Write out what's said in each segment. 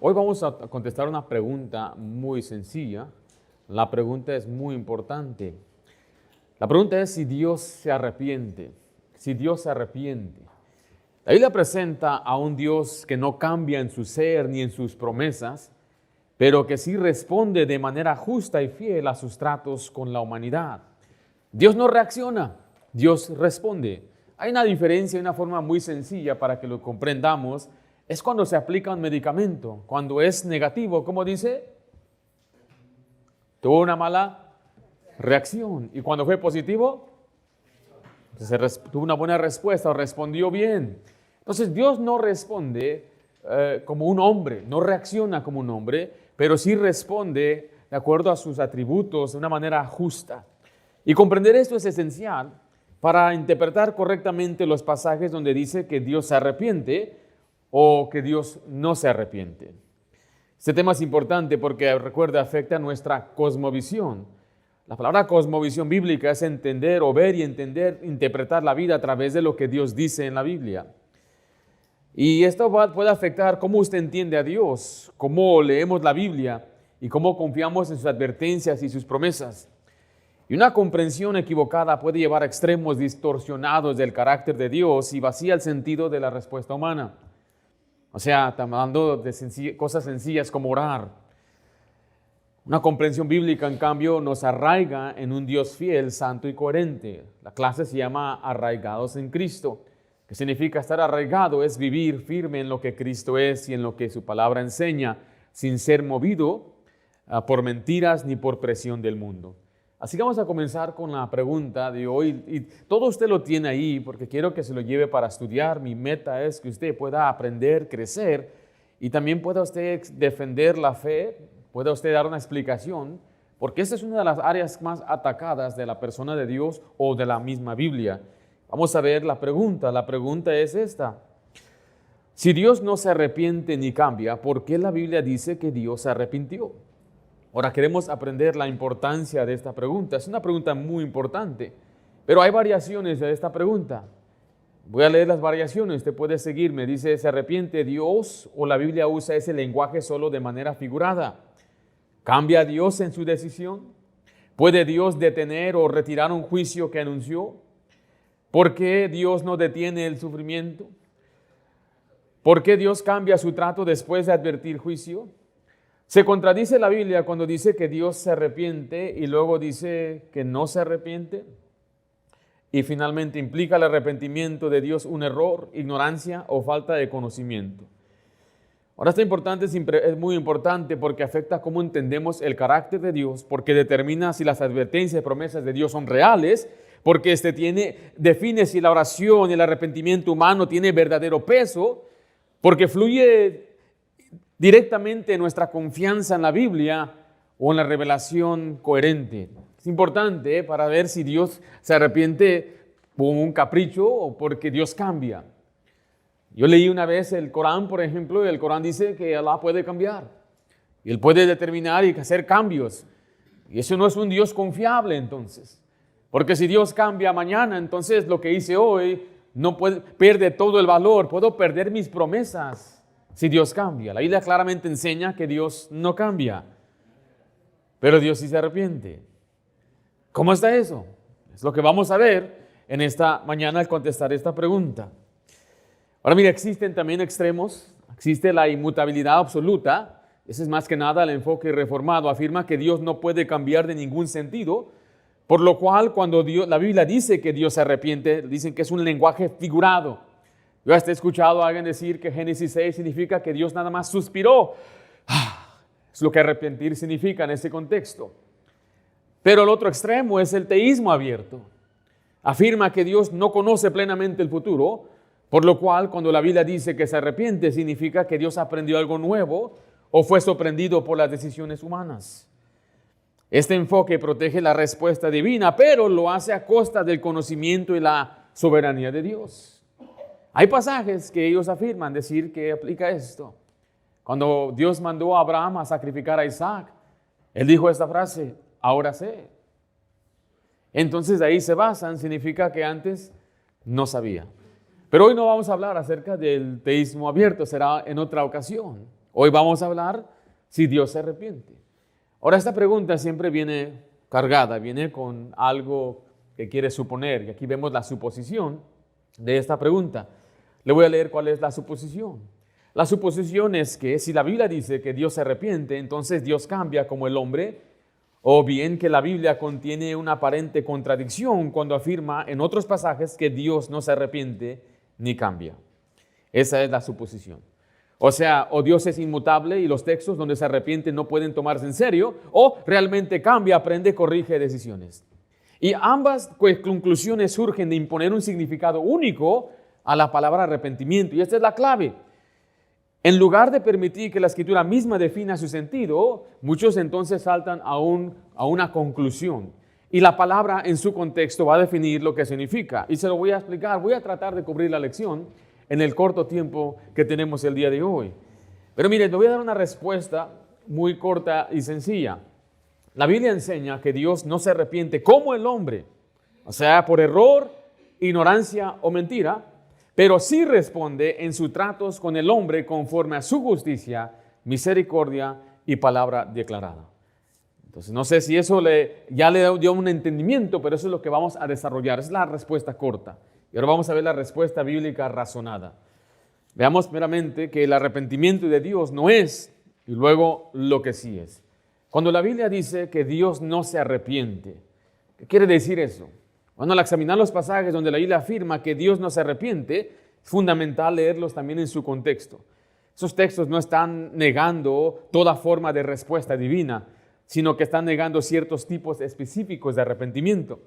Hoy vamos a contestar una pregunta muy sencilla. La pregunta es muy importante. La pregunta es si Dios se arrepiente. Si Dios se arrepiente. La Biblia presenta a un Dios que no cambia en su ser ni en sus promesas, pero que sí responde de manera justa y fiel a sus tratos con la humanidad. Dios no reacciona, Dios responde. Hay una diferencia, una forma muy sencilla para que lo comprendamos. Es cuando se aplica un medicamento. Cuando es negativo, ¿cómo dice? Tuvo una mala reacción. Y cuando fue positivo, tuvo una buena respuesta o respondió bien. Entonces Dios no responde como un hombre, no reacciona como un hombre, pero sí responde de acuerdo a sus atributos de una manera justa. Y comprender esto es esencial para interpretar correctamente los pasajes donde dice que Dios se arrepiente o que Dios no se arrepiente. Este tema es importante porque, recuerda, afecta nuestra cosmovisión. La palabra cosmovisión bíblica es entender o ver y entender, interpretar la vida a través de lo que Dios dice en la Biblia. Y esto puede afectar cómo usted entiende a Dios, cómo leemos la Biblia y cómo confiamos en sus advertencias y sus promesas. Y una comprensión equivocada puede llevar a extremos distorsionados del carácter de Dios y vacía el sentido de la respuesta humana. O sea, estamos hablando de cosas sencillas como orar. Una comprensión bíblica, en cambio, nos arraiga en un Dios fiel, santo y coherente. La clase se llama Arraigados en Cristo. ¿Qué significa estar arraigado? Es vivir firme en lo que Cristo es y en lo que su palabra enseña, sin ser movido por mentiras ni por presión del mundo. Así que vamos a comenzar con la pregunta de hoy. Y todo usted lo tiene ahí porque quiero que se lo lleve para estudiar. Mi meta es que usted pueda aprender, crecer y también pueda usted defender la fe, pueda usted dar una explicación, porque esta es una de las áreas más atacadas de la persona de Dios o de la misma Biblia. Vamos a ver la pregunta. La pregunta es esta. Si Dios no se arrepiente ni cambia, ¿por qué la Biblia dice que Dios se arrepintió? Ahora queremos aprender la importancia de esta pregunta. Es una pregunta muy importante, pero hay variaciones de esta pregunta. Voy a leer las variaciones, usted puede seguirme. Dice, ¿se arrepiente Dios o la Biblia usa ese lenguaje solo de manera figurada? ¿Cambia Dios en su decisión? ¿Puede Dios detener o retirar un juicio que anunció? ¿Por qué Dios no detiene el sufrimiento? ¿Por qué Dios cambia su trato después de advertir juicio? Se contradice la Biblia cuando dice que Dios se arrepiente y luego dice que no se arrepiente. Y finalmente, ¿implica el arrepentimiento de Dios un error, ignorancia o falta de conocimiento? Ahora, esto es muy importante porque afecta cómo entendemos el carácter de Dios, porque determina si las advertencias y promesas de Dios son reales, porque define si la oración y el arrepentimiento humano tiene verdadero peso, porque fluye directamente nuestra confianza en la Biblia o en la revelación coherente. Es importante para ver si Dios se arrepiente por un capricho o porque Dios cambia. Yo leí una vez el Corán, por ejemplo, y el Corán dice que Allah puede cambiar. Y Él puede determinar y hacer cambios. Y eso no es un Dios confiable entonces. Porque si Dios cambia mañana, entonces lo que hice hoy pierde todo el valor. Puedo perder mis promesas si Dios cambia. La Biblia claramente enseña que Dios no cambia, pero Dios sí se arrepiente. ¿Cómo está eso? Es lo que vamos a ver en esta mañana al contestar esta pregunta. Ahora mira, existen también extremos. Existe la inmutabilidad absoluta. Ese es más que nada el enfoque reformado. Afirma que Dios no puede cambiar de ningún sentido, por lo cual cuando la Biblia dice que Dios se arrepiente, dicen que es un lenguaje figurado. Yo hasta he escuchado a alguien decir que Génesis 6 significa que Dios nada más suspiró. Es lo que arrepentir significa en ese contexto. Pero el otro extremo es el teísmo abierto. Afirma que Dios no conoce plenamente el futuro, por lo cual cuando la Biblia dice que se arrepiente significa que Dios aprendió algo nuevo o fue sorprendido por las decisiones humanas. Este enfoque protege la respuesta divina, pero lo hace a costa del conocimiento y la soberanía de Dios. Hay pasajes que ellos afirman decir que aplica esto. Cuando Dios mandó a Abraham a sacrificar a Isaac, él dijo esta frase, ahora sé. Entonces ahí se basan, significa que antes no sabía. Pero hoy no vamos a hablar acerca del teísmo abierto, será en otra ocasión. Hoy vamos a hablar si Dios se arrepiente. Ahora, esta pregunta siempre viene cargada, viene con algo que quiere suponer. Y aquí vemos la suposición de esta pregunta. Le voy a leer cuál es la suposición. La suposición es que si la Biblia dice que Dios se arrepiente, entonces Dios cambia como el hombre, o bien que la Biblia contiene una aparente contradicción cuando afirma en otros pasajes que Dios no se arrepiente ni cambia. Esa es la suposición. O sea, o Dios es inmutable y los textos donde se arrepiente no pueden tomarse en serio, o realmente cambia, aprende, corrige decisiones. Y ambas conclusiones surgen de imponer un significado único a la palabra arrepentimiento. Y esta es la clave. En lugar de permitir que la Escritura misma defina su sentido, muchos entonces saltan a una conclusión. Y la palabra en su contexto va a definir lo que significa. Y se lo voy a explicar. Voy a tratar de cubrir la lección en el corto tiempo que tenemos el día de hoy. Pero mire, le voy a dar una respuesta muy corta y sencilla. La Biblia enseña que Dios no se arrepiente como el hombre, o sea, por error, ignorancia o mentira, pero sí responde en sus tratos con el hombre conforme a su justicia, misericordia y palabra declarada. Entonces, no sé si eso ya le dio un entendimiento, pero eso es lo que vamos a desarrollar. Es la respuesta corta. Y ahora vamos a ver la respuesta bíblica razonada. Veamos primeramente que el arrepentimiento de Dios no es, y luego lo que sí es. Cuando la Biblia dice que Dios no se arrepiente, ¿qué quiere decir eso? Bueno, al examinar los pasajes donde la Biblia afirma que Dios no se arrepiente, es fundamental leerlos también en su contexto. Esos textos no están negando toda forma de respuesta divina, sino que están negando ciertos tipos específicos de arrepentimiento.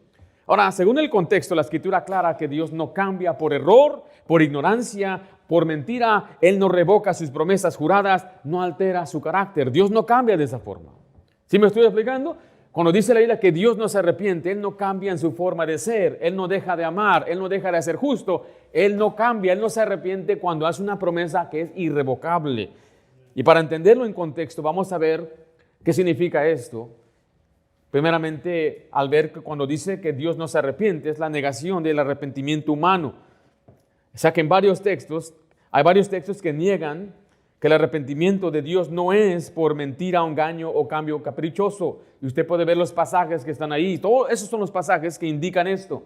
Ahora, según el contexto, la Escritura aclara que Dios no cambia por error, por ignorancia, por mentira. Él no revoca sus promesas juradas, no altera su carácter. Dios no cambia de esa forma. ¿Sí me estoy explicando? Cuando dice la Biblia que Dios no se arrepiente, Él no cambia en su forma de ser. Él no deja de amar, Él no deja de ser justo. Él no cambia, Él no se arrepiente cuando hace una promesa que es irrevocable. Y para entenderlo en contexto, vamos a ver qué significa esto. Primeramente, al ver que cuando dice que Dios no se arrepiente, es la negación del arrepentimiento humano. O sea que hay varios textos que niegan que el arrepentimiento de Dios no es por mentira, engaño o cambio caprichoso. Y usted puede ver los pasajes que están ahí. Todos esos son los pasajes que indican esto.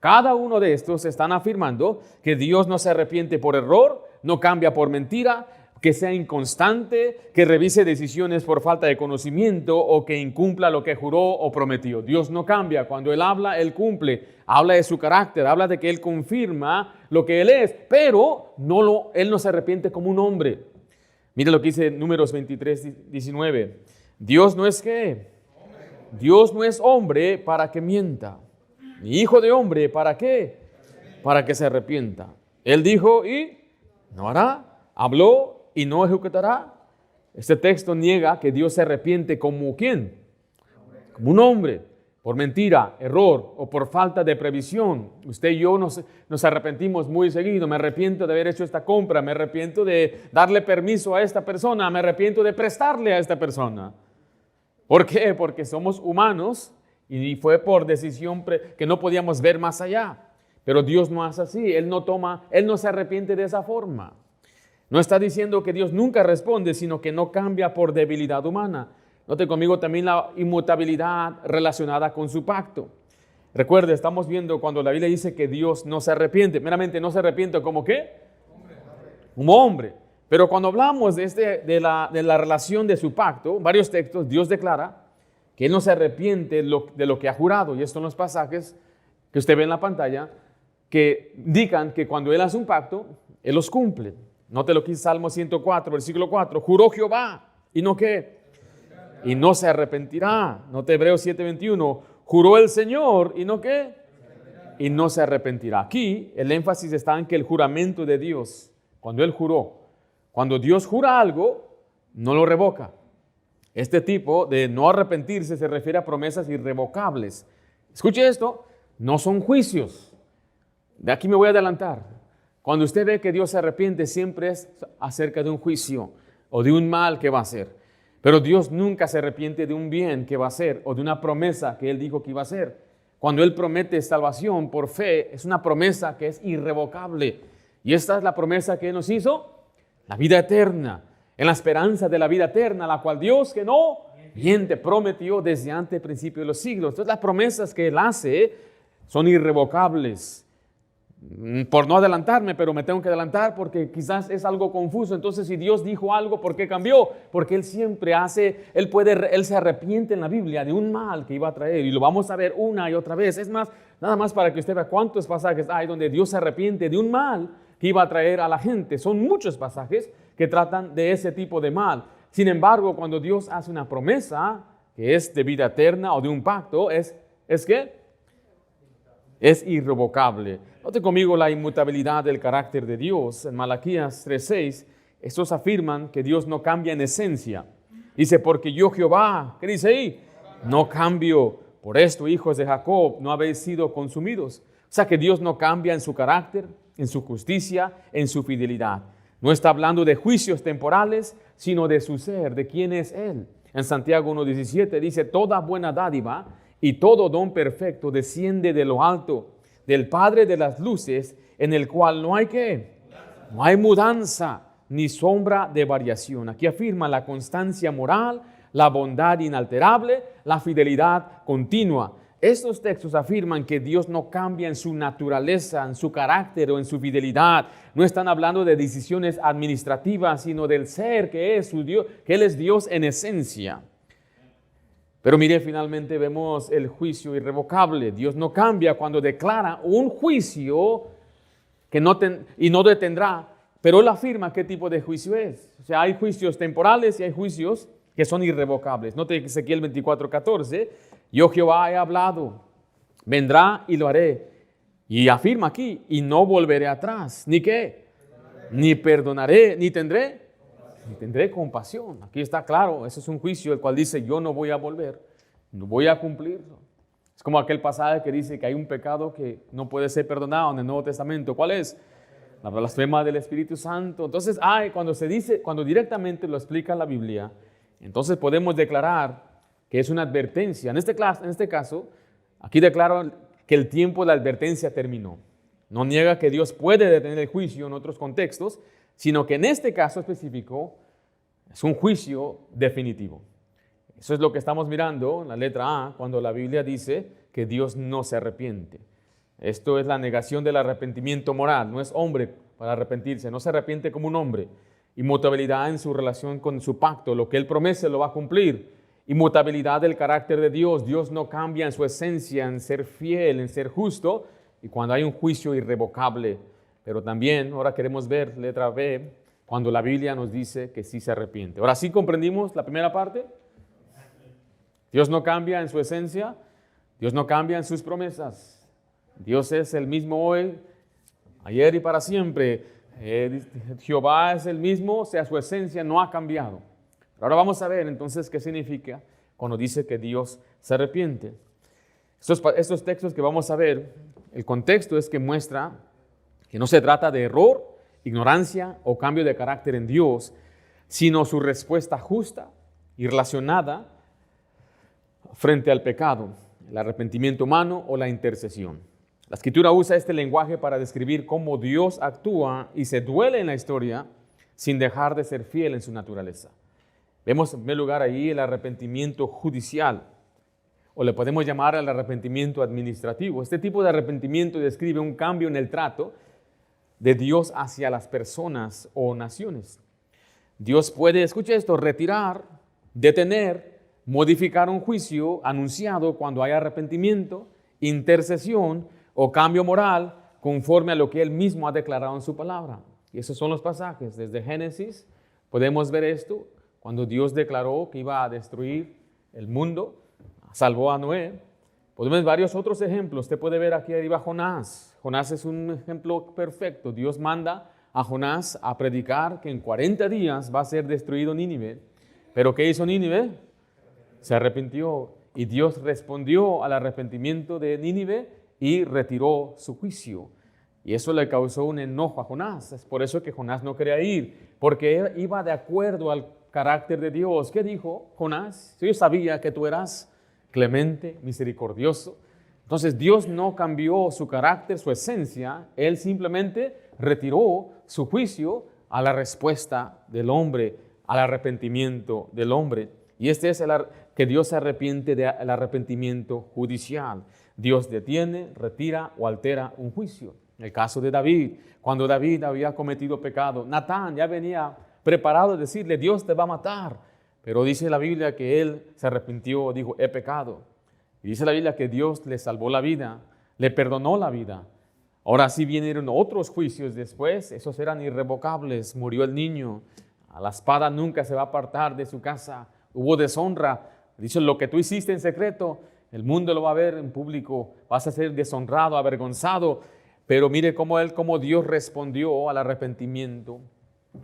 Cada uno de estos están afirmando que Dios no se arrepiente por error, no cambia por mentira, que sea inconstante, que revise decisiones por falta de conocimiento o que incumpla lo que juró o prometió. Dios no cambia. Cuando Él habla, Él cumple. Habla de su carácter, habla de que Él confirma lo que Él es, pero Él no se arrepiente como un hombre. Mire lo que dice Números 23, 19. Dios no es ¿qué? Dios no es hombre para que mienta, ni hijo de hombre para ¿qué? Para que se arrepienta. Él dijo y no hará, habló y no ejecutará. Este texto niega que Dios se arrepiente como ¿quién? Como un hombre, por mentira, error o por falta de previsión. Usted y yo nos arrepentimos muy seguido. Me arrepiento de haber hecho esta compra, me arrepiento de darle permiso a esta persona, me arrepiento de prestarle a esta persona. ¿Por qué? Porque somos humanos y fue por decisión que no podíamos ver más allá. Pero Dios no hace así, Él no se arrepiente de esa forma. No está diciendo que Dios nunca responde, sino que no cambia por debilidad humana. Note conmigo también la inmutabilidad relacionada con su pacto. Recuerde, estamos viendo cuando la Biblia dice que Dios no se arrepiente. Meramente no se arrepiente ¿como qué? Como hombre. Pero cuando hablamos de la relación de su pacto, varios textos, Dios declara que Él no se arrepiente de lo que ha jurado. Y estos son los pasajes que usted ve en la pantalla que indican que cuando Él hace un pacto, Él los cumple. Note lo que dice Salmo 104, versículo 4. Juró Jehová y no ¿qué? Y no se arrepentirá. Note Hebreos 7:21. Juró el Señor y no ¿qué? Y no se arrepentirá. Aquí el énfasis está en que el juramento de Dios, cuando Él juró, cuando Dios jura algo, no lo revoca. Este tipo de no arrepentirse se refiere a promesas irrevocables. Escuche esto, no son juicios. De aquí me voy a adelantar. Cuando usted ve que Dios se arrepiente, siempre es acerca de un juicio o de un mal que va a hacer. Pero Dios nunca se arrepiente de un bien que va a hacer o de una promesa que Él dijo que iba a hacer. Cuando Él promete salvación por fe, es una promesa que es irrevocable. Y esta es la promesa que Él nos hizo, la vida eterna. en la esperanza de la vida eterna, la cual Dios, que no miente, prometió desde antes del principio de los siglos. Entonces las promesas que Él hace son irrevocables. Por no adelantarme, pero me tengo que adelantar porque quizás es algo confuso. Entonces, si Dios dijo algo, ¿por qué cambió? Porque Él siempre hace, Él se arrepiente en la Biblia de un mal que iba a traer, y lo vamos a ver una y otra vez. Es más, nada más para que usted vea cuántos pasajes hay donde Dios se arrepiente de un mal que iba a traer a la gente. Son muchos pasajes que tratan de ese tipo de mal. Sin embargo, cuando Dios hace una promesa que es de vida eterna o de un pacto, ¿es qué? Es irrevocable. Note conmigo la inmutabilidad del carácter de Dios. En Malaquías 3:6, estos afirman que Dios no cambia en esencia. Dice, porque yo Jehová, ¿qué dice ahí? No cambio. Por esto, hijos de Jacob, no habéis sido consumidos. O sea que Dios no cambia en su carácter, en su justicia, en su fidelidad. No está hablando de juicios temporales, sino de su ser, de quién es Él. En Santiago 1:17 dice, toda buena dádiva y todo don perfecto desciende de lo alto, del Padre de las luces, en el cual no hay ¿qué? No hay mudanza ni sombra de variación. Aquí afirma la constancia moral, la bondad inalterable, la fidelidad continua. Estos textos afirman que Dios no cambia en su naturaleza, en su carácter o en su fidelidad. No están hablando de decisiones administrativas, sino del ser que es su Dios, que Él es Dios en esencia. Pero mire, finalmente vemos el juicio irrevocable. Dios no cambia cuando declara un juicio que no detendrá, pero Él afirma qué tipo de juicio es. O sea, hay juicios temporales y hay juicios que son irrevocables. Note Ezequiel 24:14, yo Jehová he hablado, vendrá y lo haré. Y afirma aquí, y no volveré atrás, ¿ni qué? Ni perdonaré, ni tendré compasión. Aquí está claro, ese es un juicio el cual dice, yo no voy a volver, no voy a cumplirlo. Es como aquel pasaje que dice que hay un pecado que no puede ser perdonado en el Nuevo Testamento. ¿Cuál es? La blasfema del Espíritu Santo. Entonces, cuando directamente lo explica la Biblia, entonces podemos declarar que es una advertencia. En este caso, aquí declaro que el tiempo de la advertencia terminó. No niega que Dios puede detener el juicio en otros contextos, sino que en este caso específico es un juicio definitivo. Eso es lo que estamos mirando en la letra A, cuando la Biblia dice que Dios no se arrepiente. Esto es la negación del arrepentimiento moral. No es hombre para arrepentirse, no se arrepiente como un hombre. Inmutabilidad en su relación con su pacto, lo que Él promete lo va a cumplir. Inmutabilidad del carácter de Dios. Dios no cambia en su esencia, en ser fiel, en ser justo, y cuando hay un juicio irrevocable. Pero también, ahora queremos ver, letra B, cuando la Biblia nos dice que sí se arrepiente. Ahora sí comprendimos la primera parte. Dios no cambia en su esencia, Dios no cambia en sus promesas. Dios es el mismo hoy, ayer y para siempre. Jehová es el mismo, o sea, su esencia no ha cambiado. Pero ahora vamos a ver entonces qué significa cuando dice que Dios se arrepiente. Estos textos que vamos a ver, el contexto es que muestra que no se trata de error, ignorancia o cambio de carácter en Dios, sino su respuesta justa y relacionada frente al pecado, el arrepentimiento humano o la intercesión. La Escritura usa este lenguaje para describir cómo Dios actúa y se duele en la historia sin dejar de ser fiel en su naturaleza. Vemos en primer lugar ahí el arrepentimiento judicial, o le podemos llamar el arrepentimiento administrativo. Este tipo de arrepentimiento describe un cambio en el trato de Dios hacia las personas o naciones. Dios puede, escuche esto, retirar, detener, modificar un juicio anunciado cuando hay arrepentimiento, intercesión o cambio moral conforme a lo que Él mismo ha declarado en su palabra. Y esos son los pasajes. Desde Génesis podemos ver esto, cuando Dios declaró que iba a destruir el mundo, salvó a Noé. Podemos ver varios otros ejemplos. Usted puede ver aquí arriba Jonás. Jonás es un ejemplo perfecto. Dios manda a Jonás a predicar que en 40 días va a ser destruido Nínive. ¿Pero qué hizo Nínive? Se arrepintió. Y Dios respondió al arrepentimiento de Nínive y retiró su juicio. Y eso le causó un enojo a Jonás. Es por eso que Jonás no quería ir, porque iba de acuerdo al carácter de Dios. ¿Qué dijo Jonás? Yo sabía que tú eras clemente, misericordioso. Entonces Dios no cambió su carácter, su esencia. Él simplemente retiró su juicio a la respuesta del hombre, al arrepentimiento del hombre. Y este es que Dios se arrepiente del arrepentimiento judicial. Dios detiene, retira o altera un juicio. En el caso de David, cuando David había cometido pecado, Natán ya venía preparado a decirle, Dios te va a matar. Pero dice la Biblia que él se arrepintió, dijo, he pecado. Y dice la Biblia que Dios le salvó la vida, le perdonó la vida. Ahora sí vinieron otros juicios después, esos eran irrevocables. Murió el niño, a la espada nunca se va a apartar de su casa. Hubo deshonra. Dice, lo que tú hiciste en secreto, el mundo lo va a ver en público. Vas a ser deshonrado, avergonzado. Pero mire cómo Dios respondió al arrepentimiento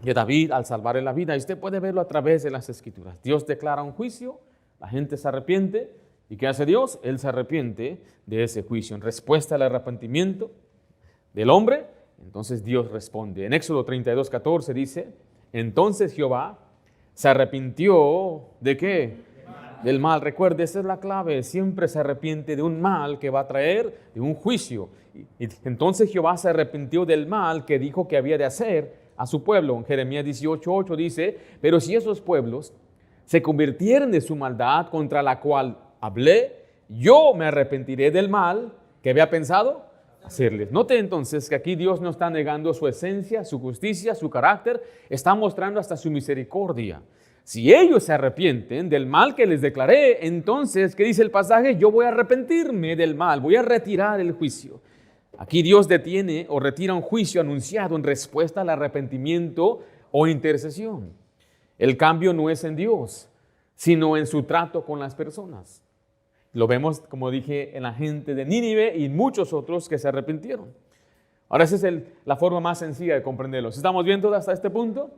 de David al salvarle la vida. Y usted puede verlo a través de las Escrituras. Dios declara un juicio, la gente se arrepiente. ¿Y qué hace Dios? Él se arrepiente de ese juicio. En respuesta al arrepentimiento del hombre, entonces Dios responde. En Éxodo 32:14 dice, entonces Jehová se arrepintió ¿de qué? Del mal. Recuerde, esa es la clave. Siempre se arrepiente de un mal que va a traer de un juicio. Y entonces Jehová se arrepintió del mal que dijo que había de hacer a su pueblo. En Jeremías 18:8 dice, pero si esos pueblos se convirtieren de su maldad contra la cual hablé, yo me arrepentiré del mal que había pensado hacerles. Note entonces que aquí Dios no está negando su esencia, su justicia, su carácter, está mostrando hasta su misericordia. Si ellos se arrepienten del mal que les declaré, entonces, ¿qué dice el pasaje? Yo voy a arrepentirme del mal, voy a retirar el juicio. Aquí Dios detiene o retira un juicio anunciado en respuesta al arrepentimiento o intercesión. El cambio no es en Dios, sino en su trato con las personas. Lo vemos, como dije, en la gente de Nínive y muchos otros que se arrepintieron. Ahora esa es la forma más sencilla de comprenderlo. ¿Estamos viendo hasta este punto?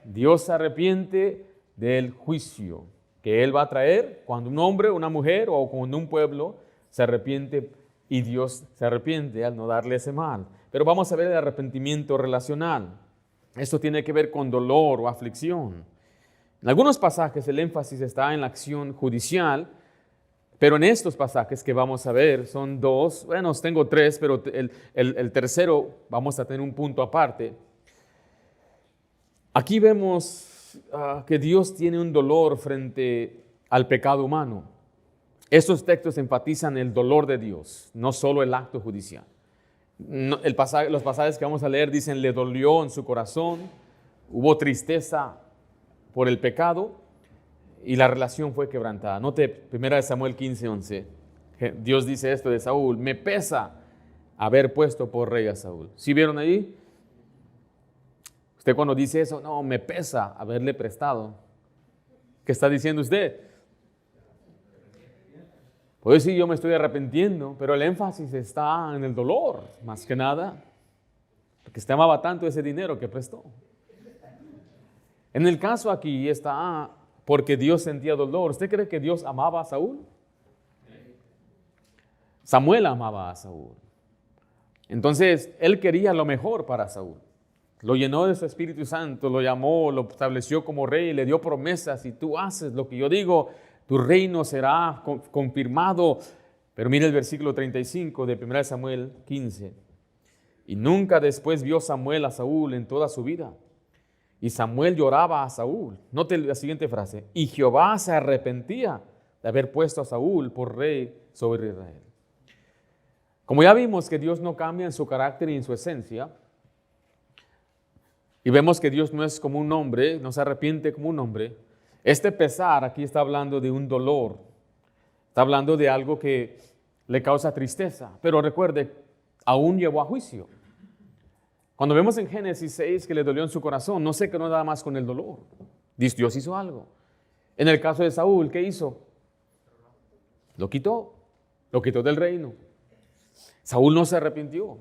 Dios se arrepiente del juicio que Él va a traer cuando un hombre, una mujer o cuando un pueblo se arrepiente, y Dios se arrepiente al no darle ese mal. Pero vamos a ver el arrepentimiento relacional. Esto tiene que ver con dolor o aflicción. En algunos pasajes el énfasis está en la acción judicial, pero en estos pasajes que vamos a ver son dos, bueno, tengo tres, pero el tercero vamos a tener un punto aparte. Aquí vemos que Dios tiene un dolor frente al pecado humano. Estos textos enfatizan el dolor de Dios, no solo el acto judicial. Los pasajes que vamos a leer dicen, le dolió en su corazón, hubo tristeza por el pecado y la relación fue quebrantada. Note 1 Samuel 15:11. Dios dice esto de Saúl, me pesa haber puesto por rey a Saúl. ¿Sí vieron ahí? Usted cuando dice eso, no, me pesa haberle prestado. ¿Qué está diciendo usted? Pues sí, yo me estoy arrepintiendo, pero el énfasis está en el dolor, más que nada, porque usted amaba tanto ese dinero que prestó. En el caso aquí está porque Dios sentía dolor. ¿Usted cree que Dios amaba a Saúl? Samuel amaba a Saúl. Entonces, él quería lo mejor para Saúl. Lo llenó de su Espíritu Santo, lo llamó, lo estableció como rey, le dio promesas. Si tú haces lo que yo digo, tu reino será confirmado. Pero mire el versículo 35 de 1 Samuel 15. Y nunca después vio Samuel a Saúl en toda su vida. Y Samuel lloraba a Saúl. Note la siguiente frase. Y Jehová se arrepentía de haber puesto a Saúl por rey sobre Israel. Como ya vimos que Dios no cambia en su carácter y en su esencia, y vemos que Dios no es como un hombre, no se arrepiente como un hombre, este pesar aquí está hablando de un dolor, está hablando de algo que le causa tristeza, pero recuerde, aún llevó a juicio. Cuando vemos en Génesis 6 que le dolió en su corazón, no se quedó nada más con el dolor. Dios hizo algo. En el caso de Saúl, ¿qué hizo? Lo quitó del reino. Saúl no se arrepintió.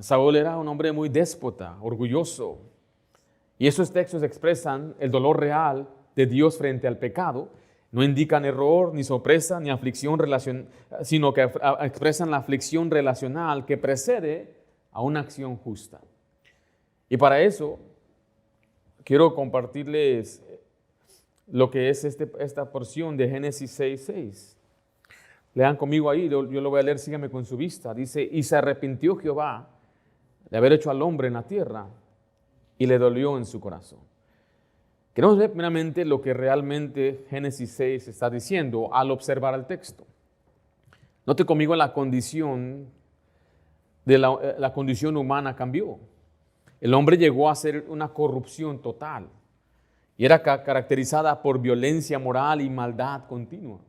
Saúl era un hombre muy déspota, orgulloso. Y esos textos expresan el dolor real de Dios frente al pecado. No indican error, ni sorpresa, ni aflicción sino que expresan la aflicción relacional que precede a una acción justa. Y para eso quiero compartirles lo que es esta porción de Génesis 6:6. Lean conmigo ahí, yo lo voy a leer, síganme con su vista. Dice, y se arrepintió Jehová de haber hecho al hombre en la tierra y le dolió en su corazón. Queremos ver primeramente lo que realmente Génesis 6 está diciendo al observar el texto. Note conmigo la condición la condición humana cambió. El hombre llegó a ser una corrupción total y era caracterizada por violencia moral y maldad continua.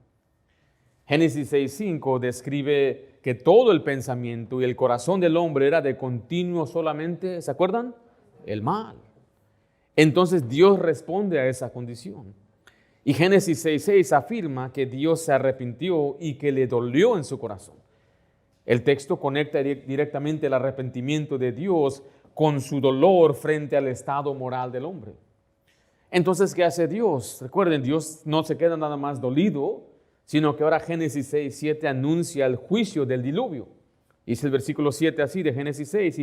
Génesis 6:5 describe que todo el pensamiento y el corazón del hombre era de continuo solamente, ¿se acuerdan? El mal. Entonces Dios responde a esa condición. Y Génesis 6:6 afirma que Dios se arrepintió y que le dolió en su corazón. El texto conecta directamente el arrepentimiento de Dios con su dolor frente al estado moral del hombre. Entonces, ¿qué hace Dios? Recuerden, Dios no se queda nada más dolido, sino que ahora Génesis 6:7 anuncia el juicio del diluvio. Dice el versículo 7 así de Génesis 6,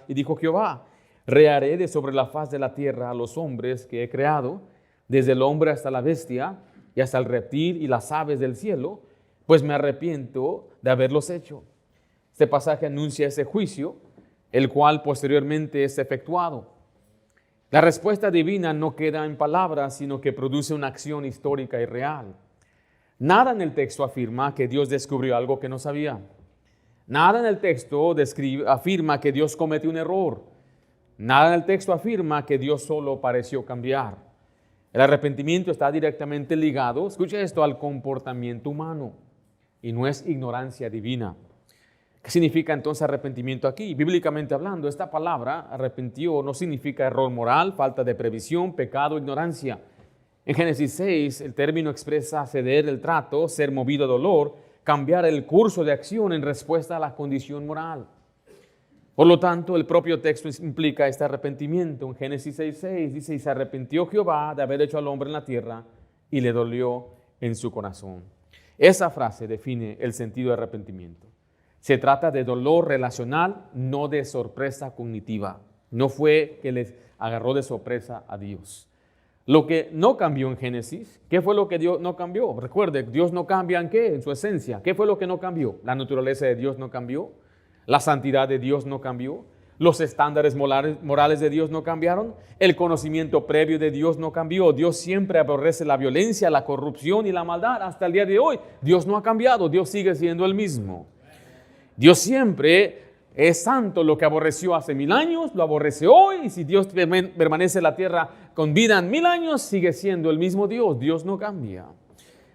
y dijo Jehová, reharé de sobre la faz de la tierra a los hombres que he creado, desde el hombre hasta la bestia, y hasta el reptil y las aves del cielo, pues me arrepiento de haberlos hecho. Este pasaje anuncia ese juicio, el cual posteriormente es efectuado. La respuesta divina no queda en palabras, sino que produce una acción histórica y real. Nada en el texto afirma que Dios descubrió algo que no sabía. Nada en el texto afirma que Dios cometió un error. Nada en el texto afirma que Dios solo pareció cambiar. El arrepentimiento está directamente ligado, escucha esto, al comportamiento humano y no es ignorancia divina. ¿Qué significa entonces arrepentimiento aquí? Bíblicamente hablando, esta palabra, arrepentió, no significa error moral, falta de previsión, pecado, ignorancia. En Génesis 6, el término expresa ceder el trato, ser movido a dolor, cambiar el curso de acción en respuesta a la condición moral. Por lo tanto, el propio texto implica este arrepentimiento. En Génesis 6:6 dice, y se arrepintió Jehová de haber hecho al hombre en la tierra y le dolió en su corazón. Esa frase define el sentido de arrepentimiento. Se trata de dolor relacional, no de sorpresa cognitiva. No fue que les agarró de sorpresa a Dios. Lo que no cambió en Génesis, ¿qué fue lo que Dios no cambió? Recuerde, Dios no cambia en qué, en su esencia. ¿Qué fue lo que no cambió? La naturaleza de Dios no cambió. La santidad de Dios no cambió. Los estándares morales de Dios no cambiaron. El conocimiento previo de Dios no cambió. Dios siempre aborrece la violencia, la corrupción y la maldad. Hasta el día de hoy, Dios no ha cambiado. Dios sigue siendo el mismo. Dios siempre es santo. Lo que aborreció hace 1000 años, lo aborrece hoy. Y si Dios permanece en la tierra con vida en 1000 años, sigue siendo el mismo Dios. Dios no cambia.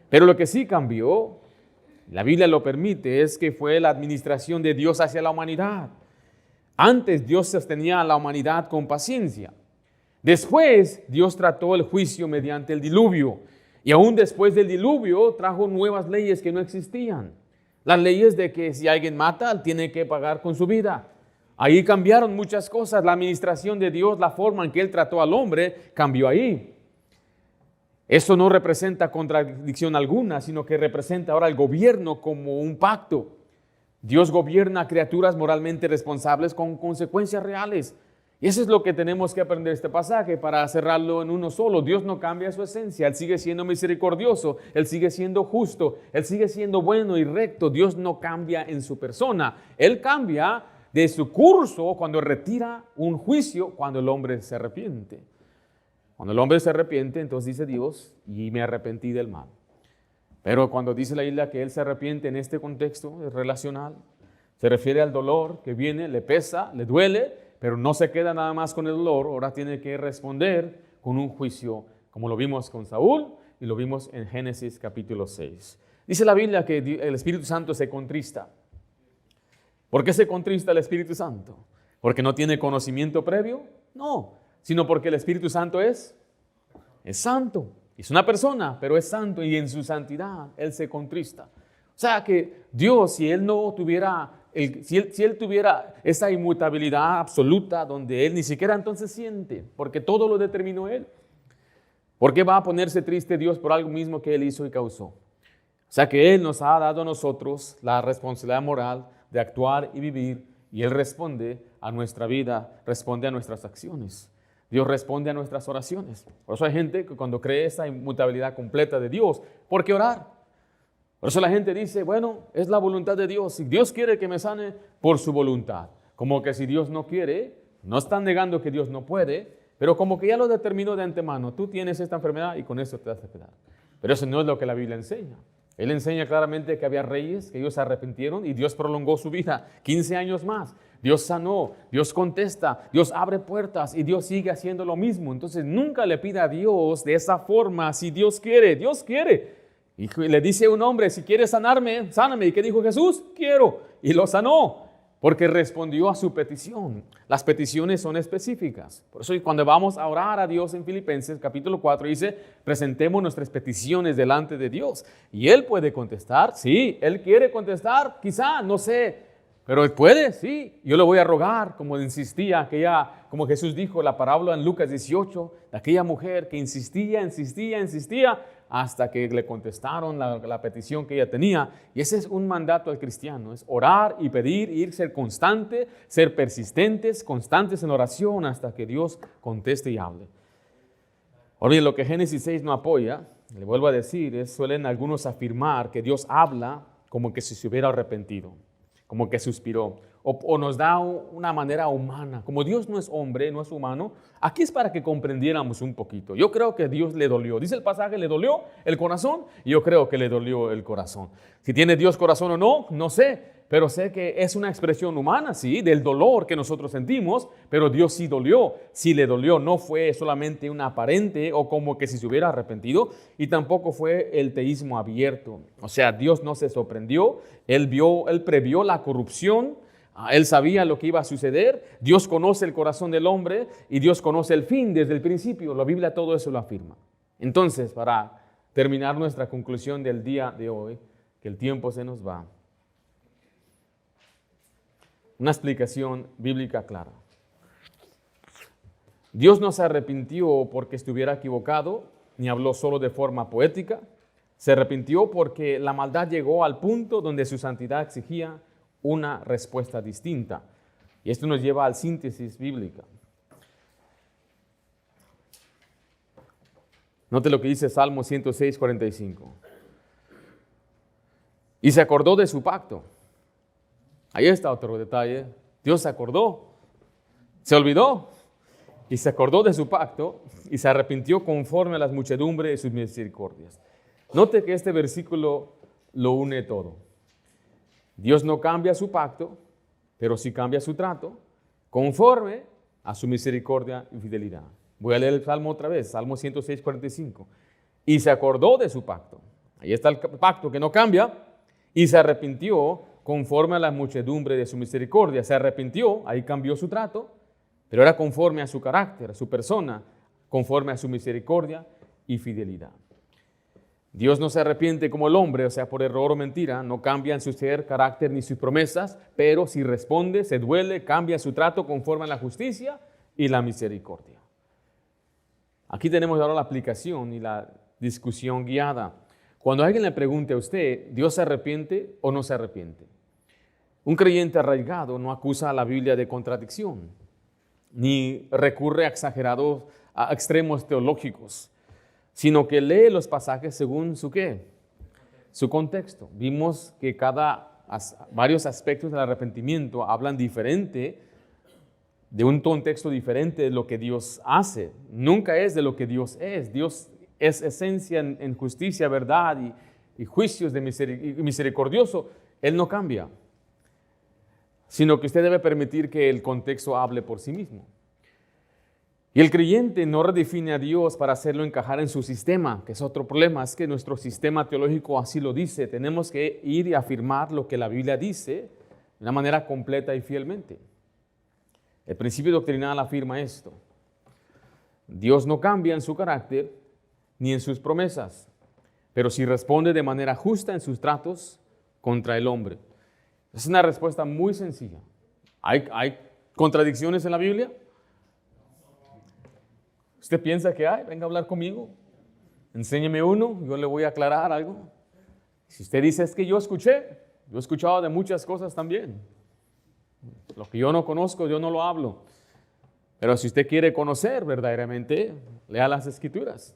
Pero lo que sí cambió, la Biblia lo permite, es que fue la administración de Dios hacia la humanidad. Antes Dios sostenía a la humanidad con paciencia. Después Dios trató el juicio mediante el diluvio. Y aún después del diluvio trajo nuevas leyes que no existían. Las leyes de que si alguien mata, tiene que pagar con su vida. Ahí cambiaron muchas cosas. La administración de Dios, la forma en que Él trató al hombre, cambió ahí. Eso no representa contradicción alguna, sino que representa ahora el gobierno como un pacto. Dios gobierna a criaturas moralmente responsables con consecuencias reales. Y eso es lo que tenemos que aprender de este pasaje para cerrarlo en uno solo. Dios no cambia su esencia. Él sigue siendo misericordioso. Él sigue siendo justo. Él sigue siendo bueno y recto. Dios no cambia en su persona. Él cambia de su curso cuando retira un juicio, cuando el hombre se arrepiente. Cuando el hombre se arrepiente, entonces dice Dios, y me arrepentí del mal. Pero cuando dice la Biblia que Él se arrepiente en este contexto es relacional, se refiere al dolor que viene, le pesa, le duele, pero no se queda nada más con el dolor, ahora tiene que responder con un juicio, como lo vimos con Saúl y lo vimos en Génesis capítulo 6. Dice la Biblia que el Espíritu Santo se contrista. ¿Por qué se contrista el Espíritu Santo? ¿Porque no tiene conocimiento previo? No, sino porque el Espíritu Santo es santo. Es una persona, pero es santo y en su santidad Él se contrista. O sea que Dios, si Él no tuviera, si él tuviera esa inmutabilidad absoluta donde Él ni siquiera entonces siente, porque todo lo determinó Él. ¿Por qué va a ponerse triste Dios por algo mismo que Él hizo y causó? O sea que Él nos ha dado a nosotros la responsabilidad moral de actuar y vivir y Él responde a nuestra vida, responde a nuestras acciones. Dios responde a nuestras oraciones. Por eso hay gente que cuando cree esa inmutabilidad completa de Dios, ¿por qué orar? Por eso la gente dice, bueno, es la voluntad de Dios. Si Dios quiere que me sane, por su voluntad. Como que si Dios no quiere, no están negando que Dios no puede, pero como que ya lo determinó de antemano, tú tienes esta enfermedad y con eso te vas a quedar. Pero eso no es lo que la Biblia enseña. Él enseña claramente que había reyes, que ellos se arrepintieron y Dios prolongó su vida 15 años más. Dios sanó, Dios contesta, Dios abre puertas y Dios sigue haciendo lo mismo. Entonces nunca le pida a Dios de esa forma si Dios quiere. Dios quiere. Y le dice a un hombre, si quieres sanarme, sáname. ¿Y qué dijo Jesús? Quiero. Y lo sanó. Porque respondió a su petición. Las peticiones son específicas. Por eso cuando vamos a orar a Dios en Filipenses capítulo 4 dice, presentemos nuestras peticiones delante de Dios. Y Él puede contestar, sí. Él quiere contestar, quizá, no sé. Pero Él puede, sí. Yo le voy a rogar, como insistía como Jesús dijo la parábola en Lucas 18, de aquella mujer que insistía hasta que le contestaron la petición que ella tenía. Y ese es un mandato al cristiano, es orar y pedir, ser constante, ser persistentes, constantes en oración hasta que Dios conteste y hable. Ahora bien, lo que Génesis 6 no apoya, le vuelvo a decir, suelen algunos afirmar que Dios habla como que si se hubiera arrepentido, como que suspiró, o nos da una manera humana. Como Dios no es hombre, no es humano, aquí es para que comprendiéramos un poquito. Yo creo que Dios le dolió. Dice el pasaje, le dolió el corazón, y yo creo que le dolió el corazón. Si tiene Dios corazón o no, no sé, pero sé que es una expresión humana, sí, del dolor que nosotros sentimos, pero Dios sí dolió. Sí le dolió, no fue solamente una aparente o como que si se hubiera arrepentido, y tampoco fue el teísmo abierto. O sea, Dios no se sorprendió, Él previó la corrupción, Él sabía lo que iba a suceder. Dios conoce el corazón del hombre y Dios conoce el fin desde el principio. La Biblia todo eso lo afirma. Entonces, para terminar nuestra conclusión del día de hoy, que el tiempo se nos va, una explicación bíblica clara. Dios no se arrepintió porque estuviera equivocado, ni habló solo de forma poética. Se arrepintió porque la maldad llegó al punto donde su santidad exigía una respuesta distinta. Y esto nos lleva al síntesis bíblica. Note lo que dice Salmo 106, 45. Y se acordó de su pacto. Ahí está otro detalle. Dios se acordó, se olvidó y se acordó de su pacto y se arrepintió conforme a las muchedumbres de sus misericordias. Note que este versículo lo une todo. Dios no cambia su pacto, pero sí cambia su trato conforme a su misericordia y fidelidad. Voy a leer el Salmo otra vez, Salmo 106, 45. Y se acordó de su pacto. Ahí está el pacto que no cambia. Y se arrepintió conforme a la muchedumbre de su misericordia. Se arrepintió, ahí cambió su trato, pero era conforme a su carácter, a su persona, conforme a su misericordia y fidelidad. Dios no se arrepiente como el hombre, o sea, por error o mentira, no cambia en su ser, carácter ni sus promesas, pero si responde, se duele, cambia su trato conforme a la justicia y la misericordia. Aquí tenemos ahora la aplicación y la discusión guiada. Cuando alguien le pregunte a usted, ¿Dios se arrepiente o no se arrepiente? Un creyente arraigado no acusa a la Biblia de contradicción, ni recurre a extremos teológicos, sino que lee los pasajes según su ¿qué? Su contexto. Vimos que varios aspectos del arrepentimiento hablan diferente, de un contexto diferente de lo que Dios hace. Nunca es de lo que Dios es. Dios es esencia en justicia, verdad y juicios de misericordioso. Él no cambia, sino que usted debe permitir que el contexto hable por sí mismo. Y el creyente no redefine a Dios para hacerlo encajar en su sistema, que es otro problema, es que nuestro sistema teológico así lo dice. Tenemos que ir y afirmar lo que la Biblia dice de una manera completa y fielmente. El principio doctrinal afirma esto. Dios no cambia en su carácter ni en sus promesas, pero sí responde de manera justa en sus tratos contra el hombre. Es una respuesta muy sencilla. ¿Hay contradicciones en la Biblia? ¿Usted piensa que hay? Venga a hablar conmigo. Enséñeme uno, yo le voy a aclarar algo. Si usted dice, es que yo he escuchado de muchas cosas también. Lo que yo no conozco, yo no lo hablo. Pero si usted quiere conocer verdaderamente, lea las Escrituras.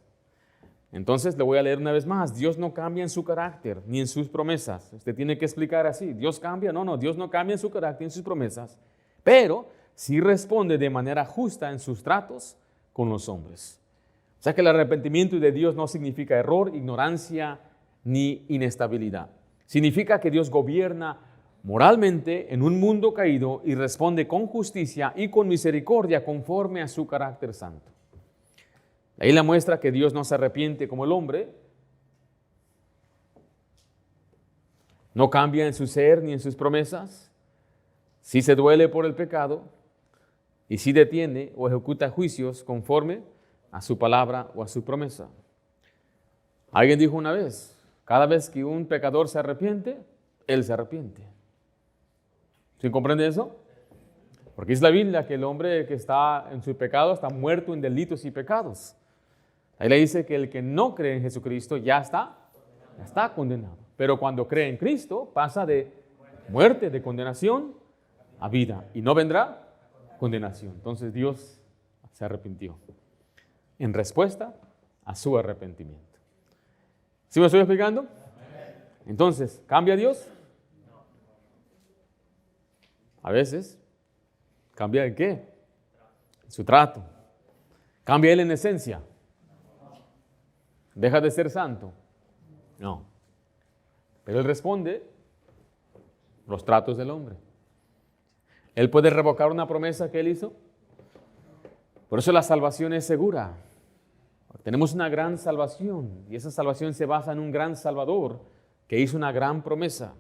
Entonces le voy a leer una vez más. Dios no cambia en su carácter ni en sus promesas. Usted tiene que explicar así. ¿Dios cambia? No, Dios no cambia en su carácter ni en sus promesas. Pero sí responde de manera justa en sus tratos con los hombres. O sea que el arrepentimiento de Dios no significa error, ignorancia ni inestabilidad. Significa que Dios gobierna moralmente en un mundo caído y responde con justicia y con misericordia conforme a su carácter santo. Ahí la muestra que Dios no se arrepiente como el hombre, no cambia en su ser ni en sus promesas, sí se duele por el pecado y sí detiene o ejecuta juicios conforme a su palabra o a su promesa. Alguien dijo una vez, cada vez que un pecador se arrepiente, él se arrepiente. ¿Sí comprende eso? Porque es la Biblia que el hombre que está en su pecado está muerto en delitos y pecados. Ahí le dice que el que no cree en Jesucristo ya está condenado. Pero cuando cree en Cristo pasa de muerte, de condenación a vida. Y no vendrá condenación. Entonces Dios se arrepintió en respuesta a su arrepentimiento. ¿Sí me estoy explicando? Entonces, ¿cambia Dios? A veces. ¿Cambia en qué? Su trato. ¿Cambia Él en esencia? ¿Deja de ser santo? No. Pero Él responde los tratos del hombre. ¿Él puede revocar una promesa que Él hizo? Por eso la salvación es segura. Tenemos una gran salvación y esa salvación se basa en un gran Salvador que hizo una gran promesa.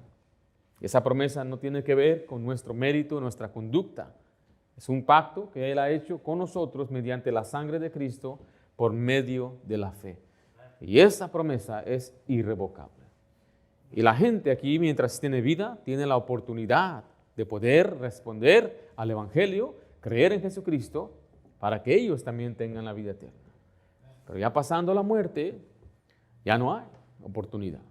Esa promesa no tiene que ver con nuestro mérito, nuestra conducta. Es un pacto que Él ha hecho con nosotros mediante la sangre de Cristo por medio de la fe. Y esa promesa es irrevocable. Y la gente aquí, mientras tiene vida, tiene la oportunidad de poder responder al Evangelio, creer en Jesucristo, para que ellos también tengan la vida eterna. Pero ya pasando la muerte, ya no hay oportunidad.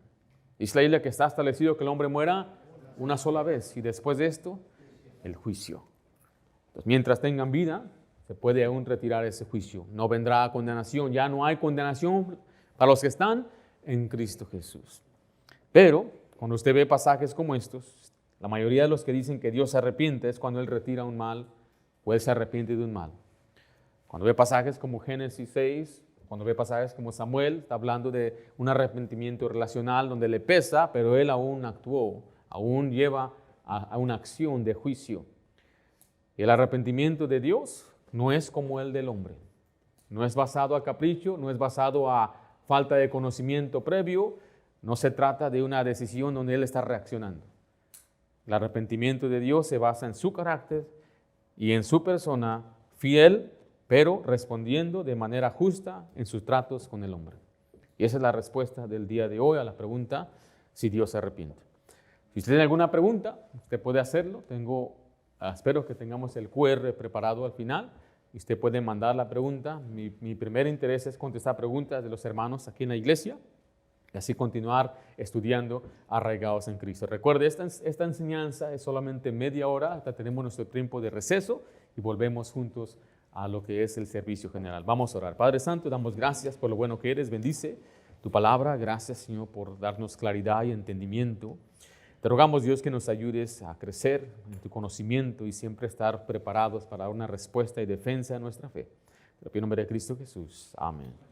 Dice la Biblia que está establecido que el hombre muera una sola vez y después de esto, el juicio. Entonces, mientras tengan vida, se puede aún retirar ese juicio. No vendrá condenación, ya no hay condenación para los que están en Cristo Jesús. Pero, cuando usted ve pasajes como estos, la mayoría de los que dicen que Dios se arrepiente es cuando Él retira un mal o Él se arrepiente de un mal. Cuando ve pasajes como Génesis 6, cuando ve pasajes como Samuel, está hablando de un arrepentimiento relacional donde le pesa, pero Él aún actuó, aún lleva a una acción de juicio. Y el arrepentimiento de Dios no es como el del hombre. No es basado a capricho, no es basado a falta de conocimiento previo, no se trata de una decisión donde Él está reaccionando. El arrepentimiento de Dios se basa en su carácter y en su persona fiel, pero respondiendo de manera justa en sus tratos con el hombre. Y esa es la respuesta del día de hoy a la pregunta si Dios se arrepiente. Si usted tiene alguna pregunta, usted puede hacerlo. Espero que tengamos el QR preparado al final y usted puede mandar la pregunta. Mi primer interés es contestar preguntas de los hermanos aquí en la iglesia y así continuar estudiando arraigados en Cristo. Recuerde, esta enseñanza es solamente media hora, hasta tenemos nuestro tiempo de receso y volvemos juntos a lo que es el servicio general. Vamos a orar. Padre Santo, damos gracias por lo bueno que eres. Bendice tu palabra. Gracias, Señor, por darnos claridad y entendimiento. Te rogamos, Dios, que nos ayudes a crecer en tu conocimiento y siempre estar preparados para dar una respuesta y defensa de nuestra fe. Te lo pido en nombre de Cristo Jesús. Amén.